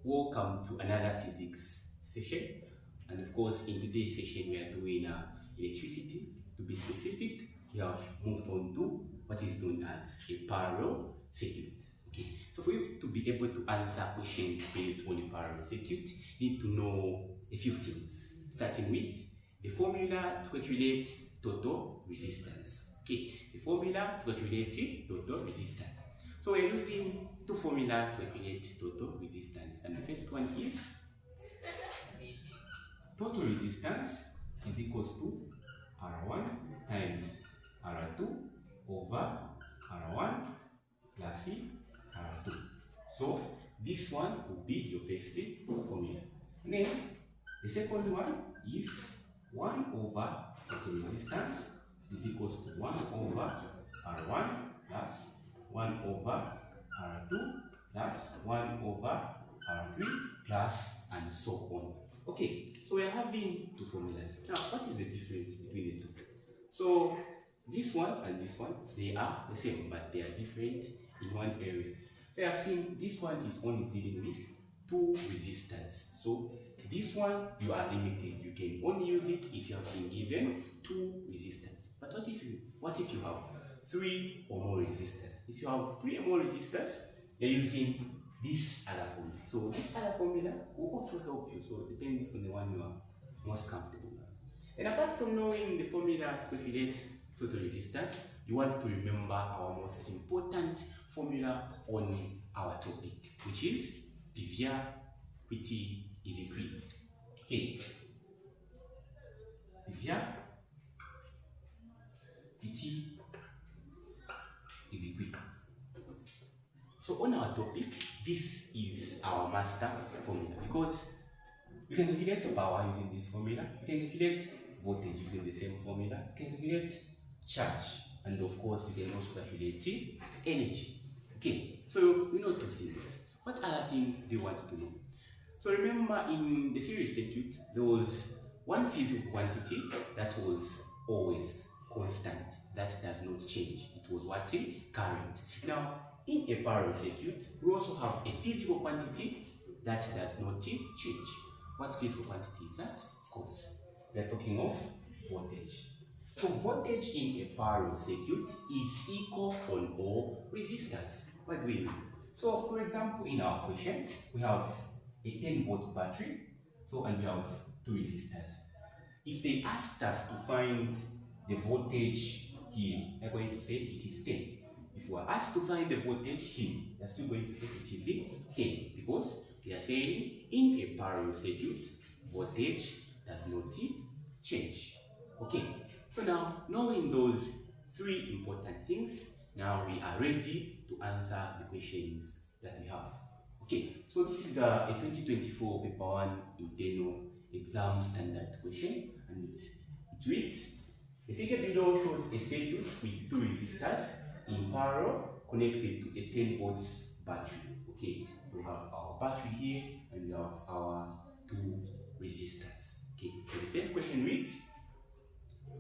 Welcome to another physics session, and of course in today's session we are doing electricity. To be specific, we have moved on to what is known as a parallel circuit. Okay, so for you to be able to answer questions based on a parallel circuit, you need to know a few things, starting with the formula to calculate total resistance. Okay, the formula to calculate total resistance. So we're using two formulas to calculate total resistance, and the first one is total resistance is equals to R1 times R2 over R1 plus R2. So this one will be your first formula. And then the second one is 1 over total resistance is equals to 1 over R1 plus 1 over R2 plus 1 over R3 plus and so on. Okay, so we are having two formulas. Now, what is the difference between the two? So this one and this one, they are the same, but they are different in one area. We have seen this one is only dealing with two resistors. So this one you are limited. You can only use it if you have been given two resistors. But what if you have three or more resistors? If you have three or more resistors, you're using this other formula. So this other formula will also help you. So it depends on the one you are most comfortable with. And apart from knowing the formula to calculate total resistance, you want to remember our most important formula on our topic, which is PV PT EV3. Okay. PV PT EV3. So on our topic, this is our master formula because we can calculate power using this formula, we can calculate voltage using the same formula, we can calculate charge, and of course we can also calculate energy. Okay, so we know two things. What other thing do you want to know? So remember, in the series circuit, there was one physical quantity that was always constant, that does not change. It was what? Current. Now, in a parallel circuit, we also have a physical quantity that does not change. What physical quantity is that? Of course, we are talking of voltage. So voltage in a parallel circuit is equal on all resistors. What do we mean? So for example, in our question, we have a 10-volt battery, and we have two resistors. If they asked us to find the voltage here, we are going to say it is 10. If we are asked to find the voltage here, we are still going to say it is 10, because we are saying in a parallel circuit, voltage does not change. Okay, so now knowing those three important things, now we are ready to answer the questions that we have. Okay, so this is a 2024 paper 1 internal exam standard question, and it reads: the figure below shows a circuit with two resistors in parallel connected to a 10 volts battery. Okay, we have our battery here and we have our two resistors. Okay, so the first question reads: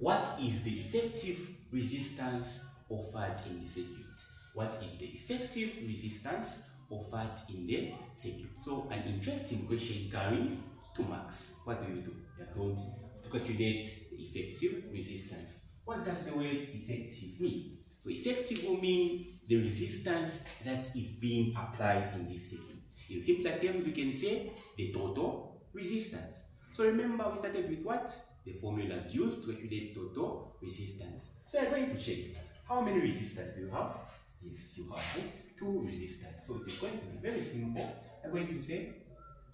what is the effective resistance offered in the circuit? What is the effective resistance offered in the circuit? So an interesting question carrying 2 marks. What do? You are told to calculate the effective resistance. What does the word effective mean? So effective will mean the resistance that is being applied in this circuit. In simpler terms, we can say the total resistance. So remember, we started with what? The formulas used to calculate total resistance. So we are going to check how many resistors do you have? Yes, you have 2 resistors. So it is going to be very simple. We are going to say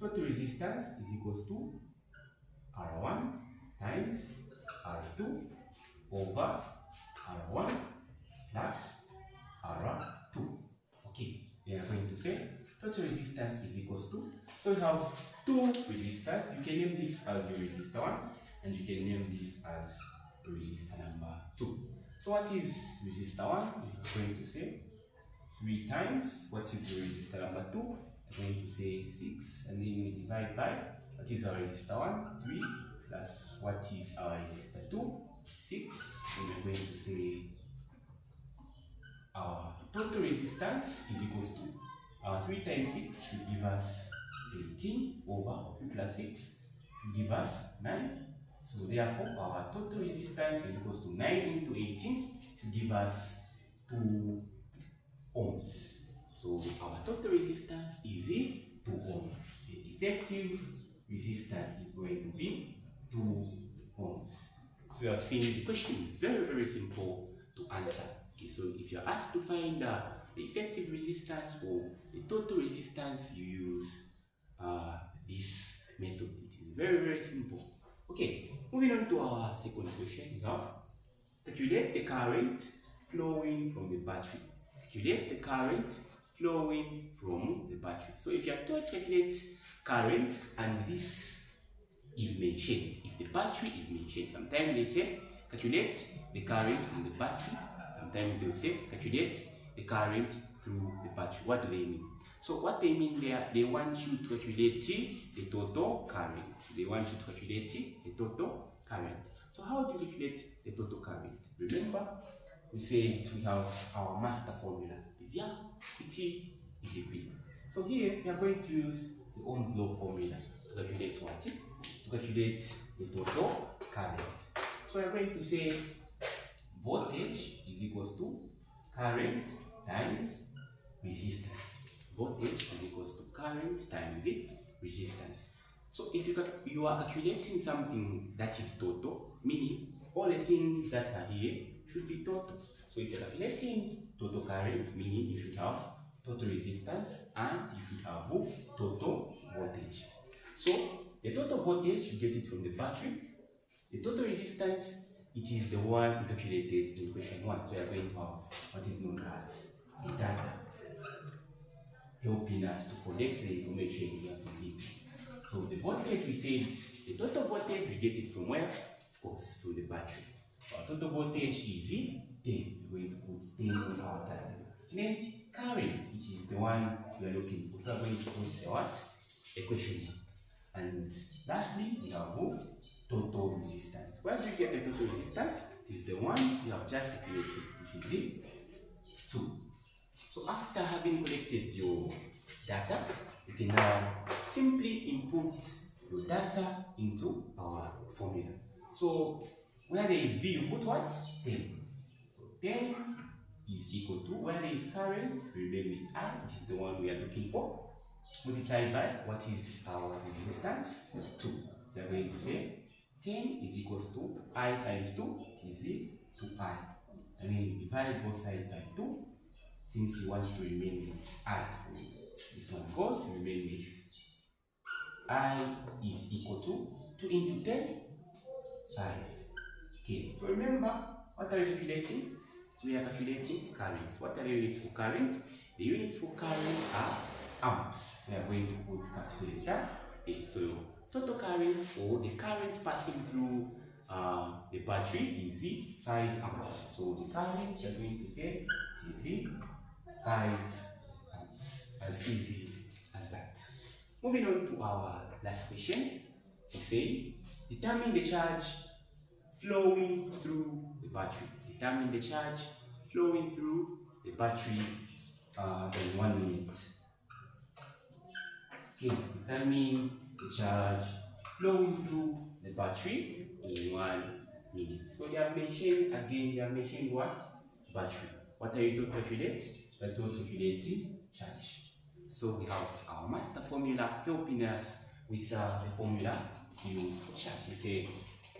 total resistance is equals to R1 times R2 over R1 plus R2. Okay, we are going to say total resistance is equals to, so we have 2 resistors. You can name this as your resistor 1 and you can name this as resistor number 2. So what is resistor 1? We are going to say 3 times what is the resistor number 2? We are going to say 6, and then we divide by what is our resistor 1? 3 plus what is our resistor 2? 6, and we are going to say our total resistance is equals to 3 times 6 will give us 18 over 2 plus 6 should give us 9. So therefore, our total resistance is equals to 9 into 18 to give us 2 ohms. So our total resistance is 2 ohms. The effective resistance is going to be 2 ohms. So you have seen the question is very, very simple to answer. Okay, so if you're asked to find the effective resistance or the total resistance, you use this method. It is very, very simple. Okay, moving on to our second question, we have calculate the current flowing from the battery. Calculate the current flowing from the battery. So if you are told to calculate current and this is mentioned, if the battery is mentioned, sometimes they say calculate the current from the battery, sometimes they will say calculate the current through the battery. What do they mean? So what they mean there, they want you to calculate the total current. They want you to calculate the total current. So how do you calculate the total current? Remember, we said we have our master formula, PV, PT, EVP. So here we are going to use the Ohm's law formula to calculate what? To calculate the total current. So we are going to say voltage is equals to current times resistance. Voltage is equals to current times resistance. So if you are calculating something that is total, meaning all the things that are here should be total. So if you're calculating total current, meaning you should have total resistance and you should have total voltage. So the total voltage, you get it from the battery. The total resistance, it is the one calculated in question 1. So we are going to have what is known as the data, helping us to collect the information we have been given. So the voltage, we said the total voltage, we get it from where? Of course, from the battery. Our total voltage is 10. We're going to put 10 on our data. Then current, it is the one we are looking for. So we're going to put a what? A question mark. And lastly, we have total resistance. Where do you get the total resistance? It is the one we have just calculated, which is 2. So after having collected your data, you can now simply input your data into our formula. So where there is V, you put what? 10. So 10 is equal to, where there is current, remain with I, which is the one we are looking for, multiplied by what is our resistance? 2. We are going to say 10 is equals to I times 2, it is 2I. And then you divide both sides by 2, since you want to remain with I. So this one goes, remain with I is equal to 2 into 10, 5. Okay, so remember, what are we calculating? We are calculating current. What are the units for current? The units for current are amps. We are going to put capital letter A. So total current, or the current passing through the battery, is 5 amps. So the current, we are going to say it is 5 amps. As easy as that. Moving on to our last question, we say determine the charge flowing through the battery. Determine the charge flowing through the battery in 1 minute. Okay, determine the charge flowing through the battery in 1 minute. So they have mentioned again, they have mentioned what? Battery. What are you to calculate? We are to calculate charge. So we have our master formula helping us with the formula used for charge. We say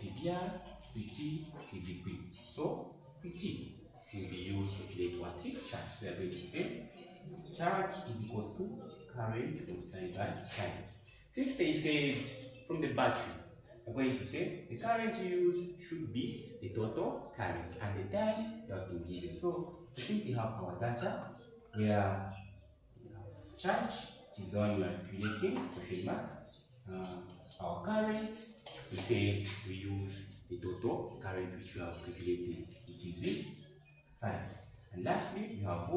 PVR, PT, PVQ. So PT will be used to calculate what is charge. So we are going to say charge is equals to current multiplied by time. Since they said from the battery, we're going to say the current used should be the total current and the time you have been given. So we simply have our data where charge is the one we are calculating, question mark. Our current, we say we use the total current which we have calculated, which is 5. And lastly, we have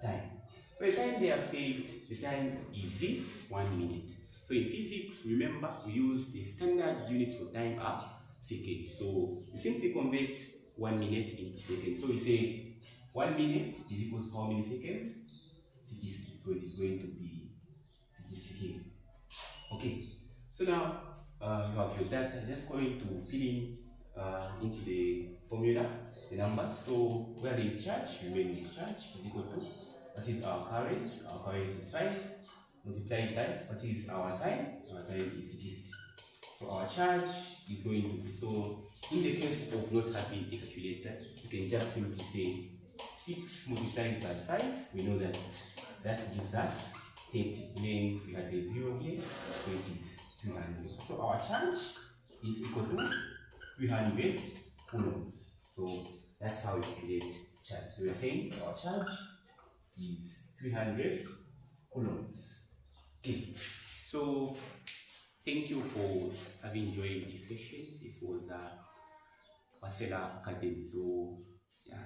time. For the time they have said, the time is 1 minute. So in physics, remember, we use the standard units for time are seconds. So you simply convert 1 minute into seconds. So we say 1 minute is equals to how many seconds? 60. So it is going to be 60 here. So now you have your data. Just going to fill in into the formula the numbers. So where there is charge, remain with charge is equal to what is our current? Our current is 5 multiplied by what is our time? Our time is 60. So our charge is going to be, so in the case of not having a calculator, you can just simply say 6 multiplied by 5. We know that gives us 30. Then we had the 0 here, so it is 300. So our charge is equal to 300 coulombs. So that's how we calculate charge. So we're saying our charge is 300 coulombs. Okay. So thank you for having enjoyed this session. This was Waseda Academy. So yeah.